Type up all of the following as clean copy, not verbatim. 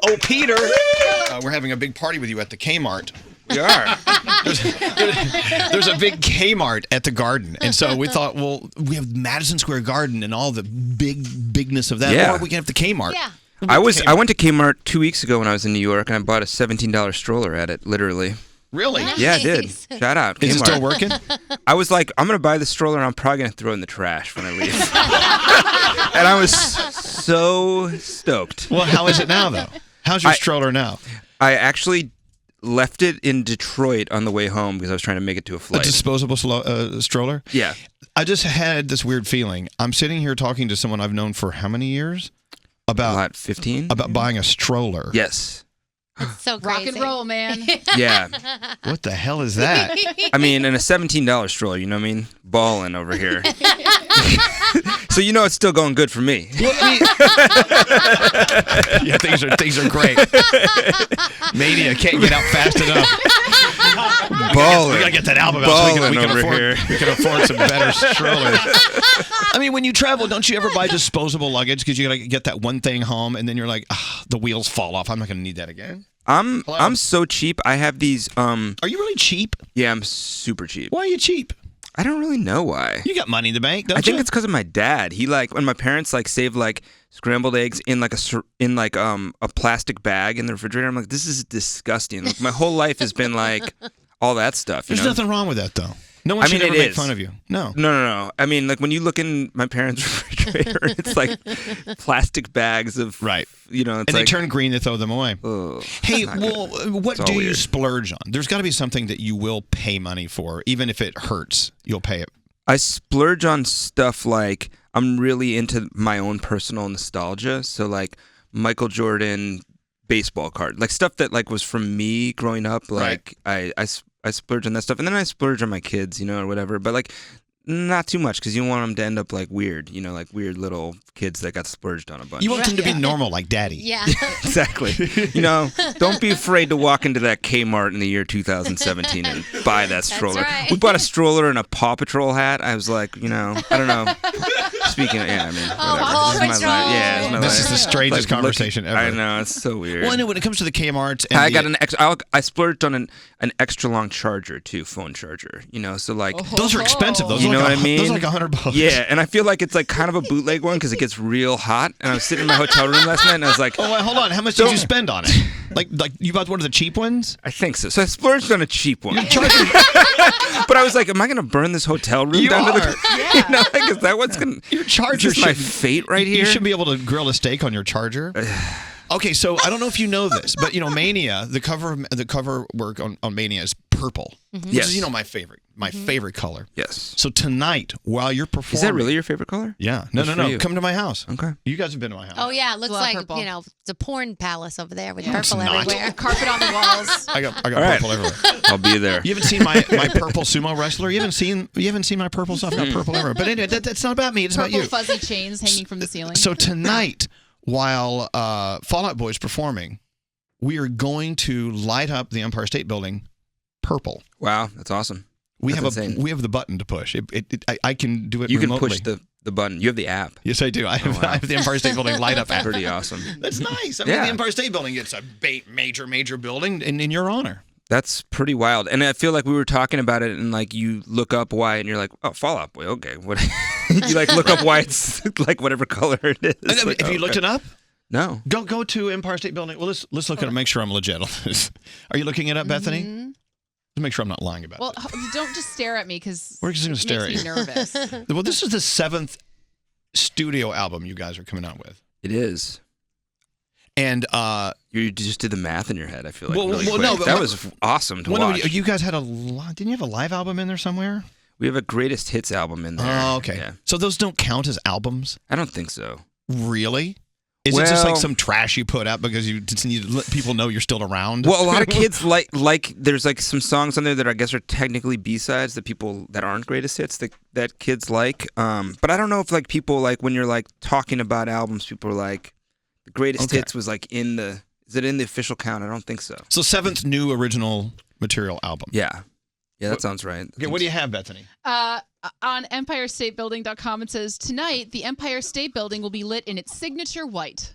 Oh, Peter, we're having a big party with you at the Kmart. We are. There's a big Kmart at the Garden, and so we thought, well, we have Madison Square Garden and all the bigness of that, or we can have the Kmart. Yeah. I went to Kmart 2 weeks ago when I was in New York, and I bought a $17 stroller at it, literally. Really? Nice. Yeah, I did. Shout out, Kmart. Is it still working? I was like, I'm going to buy the stroller, and I'm probably going to throw it in the trash when I leave. And I was so stoked. Well, how is it now, though? How's your stroller now? I actually left it in Detroit on the way home because I was trying to make it to a flight. A disposable stroller? Yeah. I just had this weird feeling. I'm sitting here talking to someone I've known for how many years? About 15? About buying a stroller. Yes. It's so crazy. Rock and roll, man. Yeah. What the hell is that? I mean, and a $17 stroller, you know what I mean? Balling over here. So you know it's still going good for me. Well, yeah, things are great. Mania can't get out fast enough. Balling. We gotta get that album out so we can afford some better strollers. I mean, when you travel, don't you ever buy disposable luggage because you gotta get that one thing home and then you're like, the wheels fall off. I'm not gonna need that again. I'm so cheap. I have these. Are you really cheap? Yeah, I'm super cheap. Why are you cheap? I don't really know why. You got money in the bank, don't you? I think it's because of my dad. He when my parents saved scrambled eggs in a plastic bag in the refrigerator. I'm like, this is disgusting. Like, my whole life has been like all that stuff. There's nothing wrong with that, though. No one should ever make fun of you. No. No. I mean, like when you look in my parents' refrigerator, it's like plastic bags of and they turn green, they throw them away. Ugh, hey, well, what do you splurge on? There's got to be something that you will pay money for, even if it hurts. You'll pay it. I splurge on stuff like I'm really into my own personal nostalgia. So like Michael Jordan baseball card, like stuff that was from me growing up. Like I splurge on that stuff, and then I splurge on my kids, or whatever. But not too much because you don't want them to end up weird, like weird little kids that got splurged on a bunch. You want them to be normal like daddy. Yeah. Exactly. Don't be afraid to walk into that Kmart in the year 2017 and buy that stroller. That's right. We bought a stroller and a Paw Patrol hat. I was like, I don't know. Speaking of, whatever. Paw This is my Patrol. life. Yeah, this is my life. This is the strangest conversation ever. I know, it's so weird. Well, I know when it comes to the Kmarts, and I got I splurged on an extra long charger too, phone charger. So those are expensive. Those you know what I mean? Those are like $100. Yeah, and I feel like it's kind of a bootleg one because it gets real hot. And I was sitting in my hotel room last night and I was like, oh, wait, hold on. How much did you spend on it? Like you bought one of the cheap ones? I think so. So I splurged on a cheap one. But I was like, am I going to burn this hotel room down to the Yeah. is that what's going to... Your charger Is this my fate right here? You should be able to grill a steak on your charger. Okay, so I don't know if you know this, but Mania, the cover work on Mania is purple. Mm-hmm. Which is my favorite color. Yes. So tonight, while you're performing, is that really your favorite color? Yeah. No. You. Come to my house. Okay. You guys have been to my house. Oh yeah, it looks Love like purple. it's a porn palace over there with No, it's purple not. everywhere. Carpet on the walls. I got right. purple everywhere. I'll be there. You haven't seen my purple sumo wrestler. You haven't seen my purple stuff. I got purple everywhere. But anyway, that's not about me. It's Purple about you. fuzzy chains hanging from the ceiling. So tonight, while Fall Out Boy's performing, we are going to light up the Empire State Building purple. Wow, that's awesome. We That's have insane. we have the button to push. I can do it. You remotely. can push the button. You have the app. Yes, I do. I have the Empire State Building light up app. Pretty awesome. That's nice. I mean, Yeah. the Empire State Building, it's a major building in your honor. That's pretty wild. And I feel like we were talking about it and you look up why and you're like, oh, Fall Out Boy. Okay. What? You look up why it's whatever color it is. Have you looked it up? No. Go to Empire State Building. Well, let's look at it. Make sure I'm legit on this. Are you looking it up, Bethany? Mm-hmm. Let's make sure I'm not lying about Well, it. don't just stare at me because We're just going to stare at makes you. me nervous. Well, this is the 7th studio album you guys are coming out with. It is. And you just did the math in your head, I feel like. Well, really well, quick. no, but that was awesome to watch. You guys had didn't you have a live album in there somewhere? We have a greatest hits album in there. Oh, okay. Yeah. So those don't count as albums? I don't think so. Really? Is it just like Well- some trash you put out because you just need to let people know you're still around? Well, a lot of kids like there's some songs on there that I guess are technically B-sides that people that aren't greatest hits that kids like. But I don't know if people when you're talking about albums, people are like the greatest hits was is it in the official count? I don't think so. So 7th new original material album. Yeah. Yeah, that sounds right. Okay, what do you have, Bethany? On EmpireStateBuilding.com, it says, tonight, the Empire State Building will be lit in its signature white.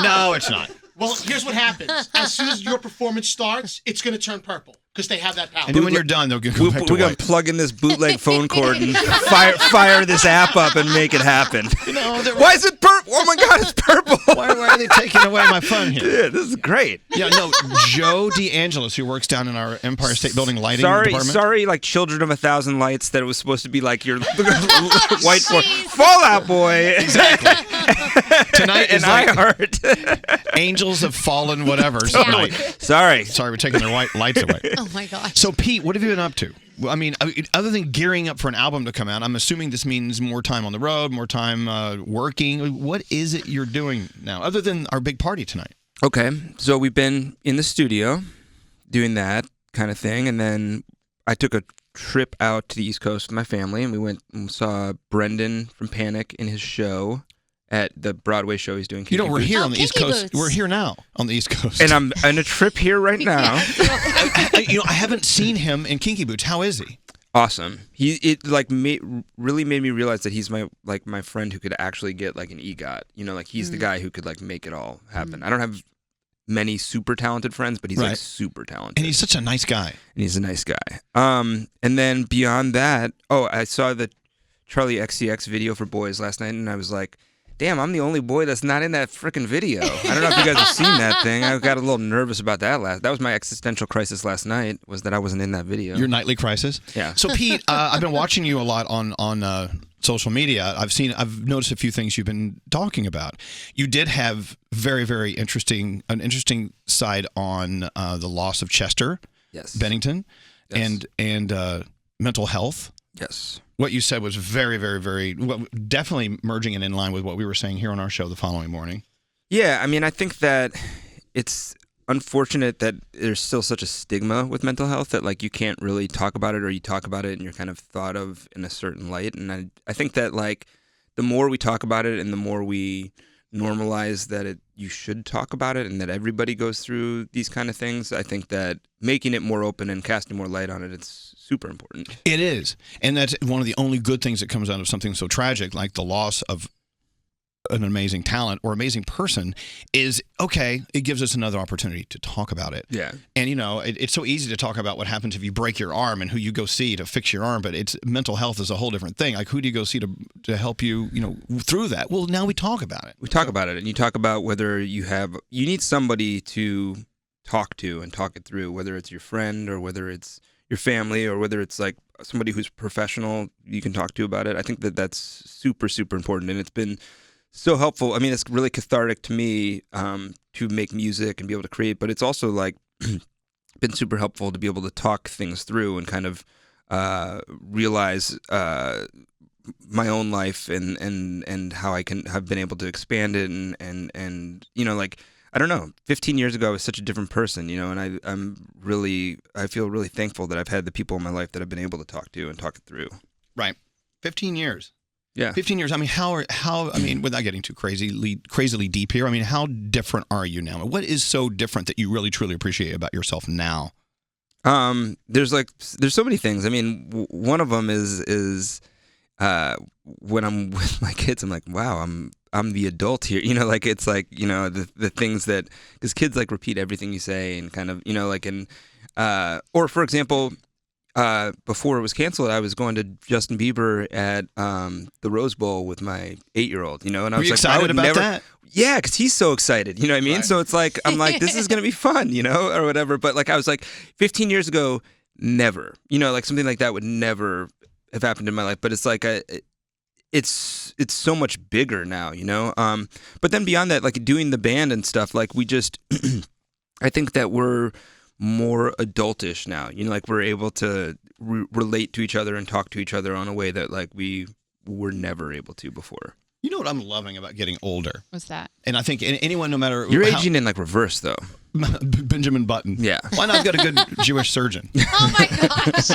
No, it's not. Well, here's what happens. As soon as your performance starts, it's going to turn purple because they have that power. And then when you're done, they'll go back to We're gonna white. plug in this bootleg phone cord and fire this app up and make it happen. Why is it purple? Oh my God, it's purple. Why are they taking away my fun here? Yeah, this is great. Yeah, no, Joe DeAngelis, who works down in our Empire State Building lighting department. Sorry, like Children of a Thousand Lights, that it was supposed to be like your whiteboard. Fallout Boy. Exactly. Tonight is and like iHeart. Angels have fallen, whatever. Yeah. Sorry, we're taking their white lights away. Oh my gosh. So, Pete, what have you been up to? Well, I mean, other than gearing up for an album to come out, I'm assuming this means more time on the road, more time working. What is it you're doing now, other than our big party tonight? Okay, so we've been in the studio doing that kind of thing, and then I took a trip out to the East Coast with my family, and we went and saw Brendan from Panic in his show at the Broadway show he's doing. We're here on the East Kinky Coast. Boots. We're here now on the East Coast. And I'm on a trip here right now. I haven't seen him in Kinky Boots. How is he? Awesome. Really made me realize that he's my friend who could actually get like an EGOT. He's the guy who could like make it all happen. I don't have many super talented friends, but he's like super talented. And he's such a nice guy. And he's a nice guy. And then beyond that, I saw the Charlie XCX video for Boys last night, and I was like, damn, I'm the only boy that's not in that freaking video. I don't know if you guys have seen that thing. I got a little nervous about that That was my existential crisis last night, was that I wasn't in that video. Your nightly crisis? Yeah. So, Pete, I've been watching you a lot on social media. I've noticed a few things you've been talking about. You did have an interesting side on the loss of Chester Bennington and mental health. Yes. What you said was very, very, very, definitely merging it in line with what we were saying here on our show the following morning. Yeah, I mean, I think that it's unfortunate that there's still such a stigma with mental health that like you can't really talk about it, or you talk about it and you're kind of thought of in a certain light. And I think that like the more we talk about it and the more we normalize that you should talk about it and that everybody goes through these kind of things, I think that making it more open and casting more light on it, it's super important. It is. And that's one of the only good things that comes out of something so tragic like the loss of an amazing talent or amazing person is, it gives us another opportunity to talk about it. Yeah. And, it's so easy to talk about what happens if you break your arm and who you go see to fix your arm, but mental health is a whole different thing. Like, who do you go see to help you, through that? Well, now we talk about it. We talk about it, and you talk about whether you need somebody to talk to and talk it through, whether it's your friend or whether it's your family or whether it's like somebody who's professional you can talk to about it. I think that that's super, super important, and it's been so helpful. I mean, it's really cathartic to me to make music and be able to create, but it's also like been super helpful to be able to talk things through and kind of realize my own life and how I have been able to expand it and like, I don't know, 15 years ago I was such a different person, and I feel really thankful that I've had the people in my life that I've been able to talk to and talk it through. Right. 15 years. Yeah. 15 years. I mean, without getting too crazily deep here, I mean, how different are you now? What is so different that you really, truly appreciate about yourself now? There's so many things. I mean, one of them is when I'm with my kids, I'm like, wow, I'm the adult here. Like it's like, the things that, because kids like repeat everything you say and kind of, or for example, before it was canceled, I was going to Justin Bieber at the Rose Bowl with my 8-year-old, and I was Were you like, excited about that? Yeah, because he's so excited, you know what I mean? Right. So it's like, I'm like, this is going to be fun, or whatever. But like, I was like, 15 years ago, never, like something like that would never have happened in my life. But it's like, it's so much bigger now, But then beyond that, like doing the band and stuff, like we just, I think that we're more adultish now, like we're able to relate to each other and talk to each other on a way that like we were never able to before. You know what I'm loving about getting older? What's that? And I think anyone, no matter You're aging in like reverse though. Benjamin Button. Yeah. Why not get a good Jewish surgeon? Oh my gosh.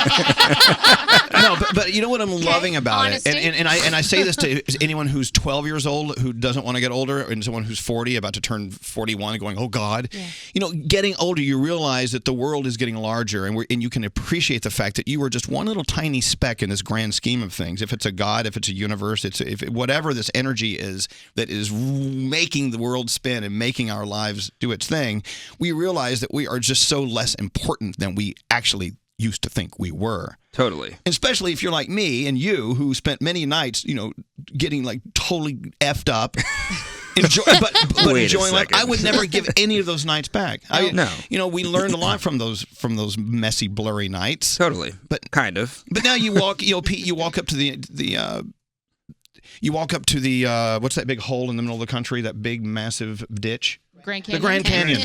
No, but you know what I'm loving about honesty. it, and I say this to anyone who's 12 years old who doesn't want to get older, and someone who's 40 about to turn 41, going, oh God, you know, getting older, you realize that the world is getting larger, and you can appreciate the fact that you are just one little tiny speck in this grand scheme of things. If it's a God, if it's a universe, whatever this energy is that is making the world spin and making our lives do its thing, we realize that we are just so less important than we actually used to think we were. Totally. Especially if you're like me and you, who spent many nights, you know, getting like totally effed up. But enjoying life. I would never give any of those nights back. No. You know, we learned a lot from those messy, blurry nights. Totally. But kind of. But now you walk, you know, Pete, you walk up to the what's that big hole in the middle of the country? That big, massive ditch. Grand Canyon. The Grand Canyon.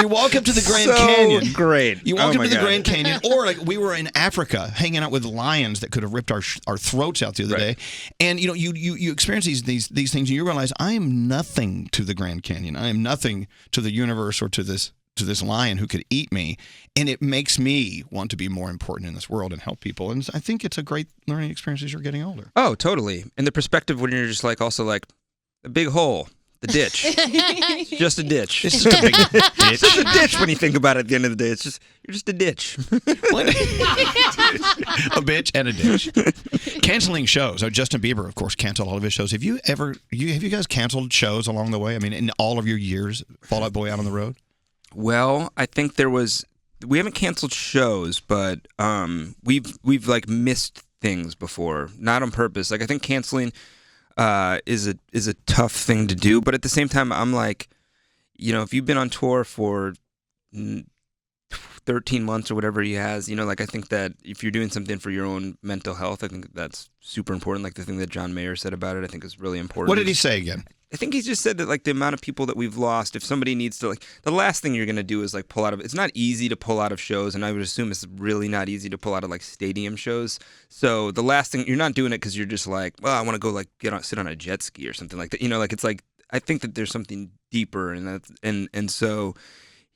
You walk up to the Grand So Canyon. great. You walk Oh up my to the God. Grand Canyon, or like we were in Africa hanging out with lions that could have ripped our throats out the other day. And you know, you experience these things, and you realize I am nothing to the Grand Canyon. I am nothing to the universe or to this lion who could eat me, and it makes me want to be more important in this world and help people. And I think it's a great learning experience as you're getting older. Oh, totally. And the perspective when you're just like also like a big hole, the ditch, just a ditch. It's just a big ditch. It's just a ditch when you think about it. At the end of the day, it's just you're just a ditch. A bitch and a ditch. Canceling shows. Justin Bieber, of course, canceled all of his shows. Have you guys canceled shows along the way? I mean, in all of your years, Fall Out Boy out on the road. Well, I think we haven't canceled shows, but we've like missed things before, not on purpose. Like I think canceling is a tough thing to do, but at the same time, I'm like, you know, if you've been on tour for 13 months or whatever he has, you know, like I think that if you're doing something for your own mental health, I think that's super important. Like the thing that John Mayer said about it, I think is really important. What did he say again? I think he just said that like the amount of people that we've lost, if somebody needs to like, the last thing you're going to do is like pull out of, it's not easy to pull out of shows, and I would assume it's really not easy to pull out of like stadium shows. So the last thing, you're not doing it because you're just like, well, I want to go like sit on a jet ski or something like that. You know, like it's like, I think that there's something deeper in that. And so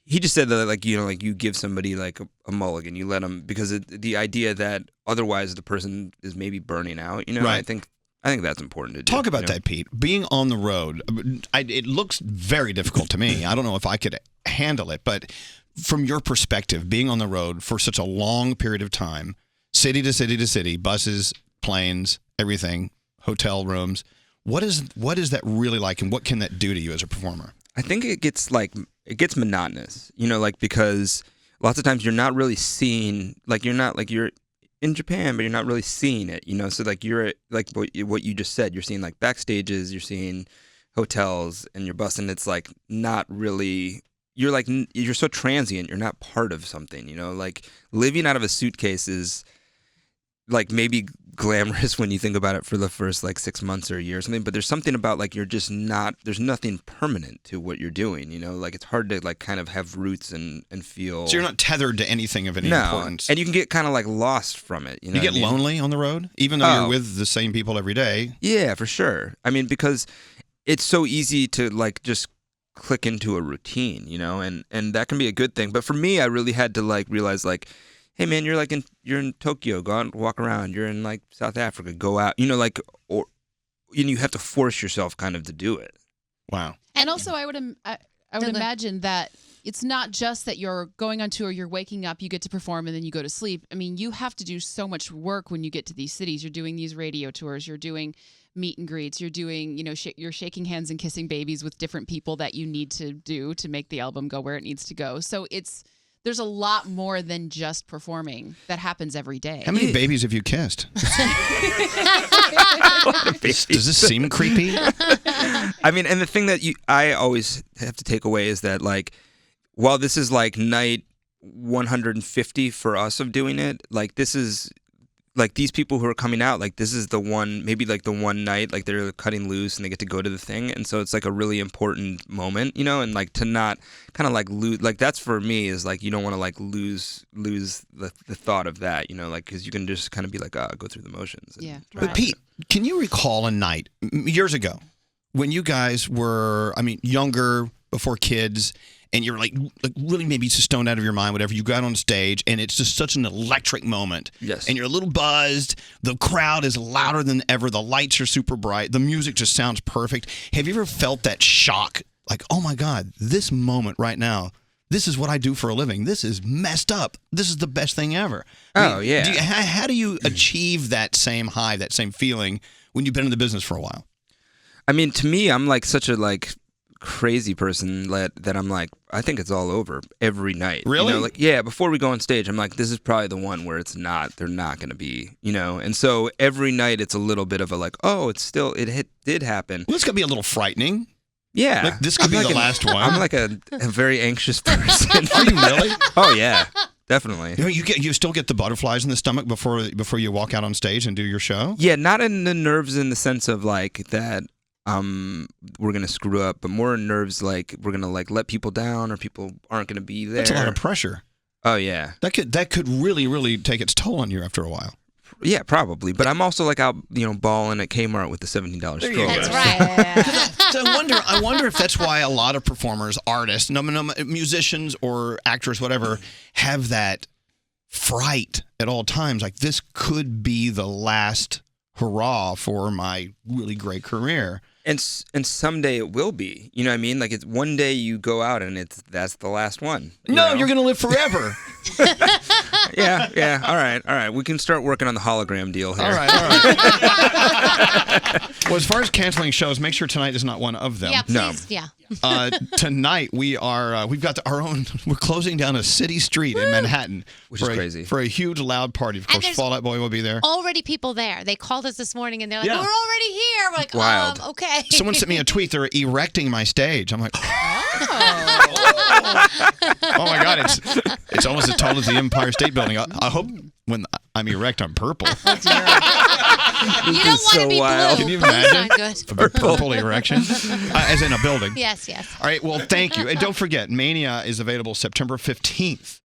he just said that like, you know, like you give somebody like a mulligan, you let them, because the idea that otherwise the person is maybe burning out, you know, Right. I think that's important to do. Talk about you know? that, Pete. Being on the road, it looks very difficult to me. I don't know if I could handle it, but from your perspective, being on the road for such a long period of time, city to city to city, buses, planes, everything, hotel rooms, what is that really like, and what can that do to you as a performer? I think it gets monotonous, you know, like because lots of times you're not really seeing, like you're in Japan, but you're not really seeing it, you know. So like you're like what you just said, you're seeing like backstages, you're seeing hotels, and you're busting. It's like not really. You're so transient. You're not part of something, you know. Like living out of a suitcase is like maybe glamorous when you think about it for the first like 6 months or a year or something, but there's something about like you're just not, there's nothing permanent to what you're doing, you know, like it's hard to like kind of have roots and feel. So you're not tethered to anything of any importance. And you can get kind of like lost from it, you know. You get lonely on the road, even though you're with the same people every day. Yeah, for sure. I mean, because it's so easy to like just click into a routine, you know, and that can be a good thing. But for me, I really had to like realize like, hey man, you're in Tokyo, go out and walk around. You're in like South Africa, go out. You know, like, or you have to force yourself kind of to do it. Wow. And also, I would imagine that it's not just that you're going on tour, you're waking up, you get to perform, and then you go to sleep. I mean, you have to do so much work when you get to these cities. You're doing these radio tours, you're doing meet and greets, you're doing, you know, you're shaking hands and kissing babies with different people that you need to do to make the album go where it needs to go. So there's a lot more than just performing that happens every day. How many babies have you kissed? Does this seem creepy? I mean, and the thing that I always have to take away is that, like, while this is like night 150 for us of doing it, like this is like these people who are coming out, like this is the one, maybe like the one night, like they're cutting loose and they get to go to the thing. And so it's like a really important moment, you know, and like to not kind of like lose, like that's for me is like, you don't want to like lose the thought of that, you know, like, cause you can just kind of be like, go through the motions. Yeah. But Pete, can you recall a night years ago when you guys were, younger, before kids, and you're like really maybe just stoned out of your mind, whatever, you got on stage, and it's just such an electric moment. Yes. And you're a little buzzed. The crowd is louder than ever. The lights are super bright. The music just sounds perfect. Have you ever felt that shock? Like, oh my God, this moment right now, this is what I do for a living. This is messed up. This is the best thing ever. Yeah. How do you achieve that same high, that same feeling when you've been in the business for a while? I mean, to me, I'm like such a crazy person that I'm like, I think it's all over every night. Really? You know, before we go on stage, I'm like, this is probably the one where they're not going to be, and so every night it's a little bit of a it did happen. Well, this could be a little frightening. Yeah. Like, this could be the last one. I'm like a very anxious person. Are you really? Oh, yeah. Definitely. You still get the butterflies in the stomach before you walk out on stage and do your show? Yeah, not in the nerves in the sense of that we're gonna screw up, but more nerves like we're gonna let people down or people aren't gonna be there. That's a lot of pressure. Oh yeah. That could really, really take its toll on you after a while. Yeah, probably. But I'm also out, balling at Kmart with the $17 stroller. That's right. So I wonder if that's why a lot of performers, artists, musicians or actors, whatever, have that fright at all times. Like, this could be the last hurrah for my really great career. And someday it will be. You know what I mean? Like, it's one day you go out and that's the last one. You're going to live forever. Yeah. All right. We can start working on the hologram deal here. All right. Well, as far as canceling shows, make sure tonight is not one of them. Yeah, please. No. Yeah. Tonight we've got our own. We're closing down a city street in Manhattan, which is crazy, for a huge loud party. Of course, Fall Out Boy will be there. Already people there. They called us this morning and they're like, Yeah. "We're already here." We're like, Wild. Okay. Someone sent me a tweet. They're erecting my stage. I'm like, oh my God! It's almost as tall as the Empire State Building. I hope when I'm erect, I'm purple. You don't want to be blue. Can you Blue's imagine? not good. A purple erection, as in a building. Yes. All right. Well, thank you, and don't forget, Mania is available September 15th.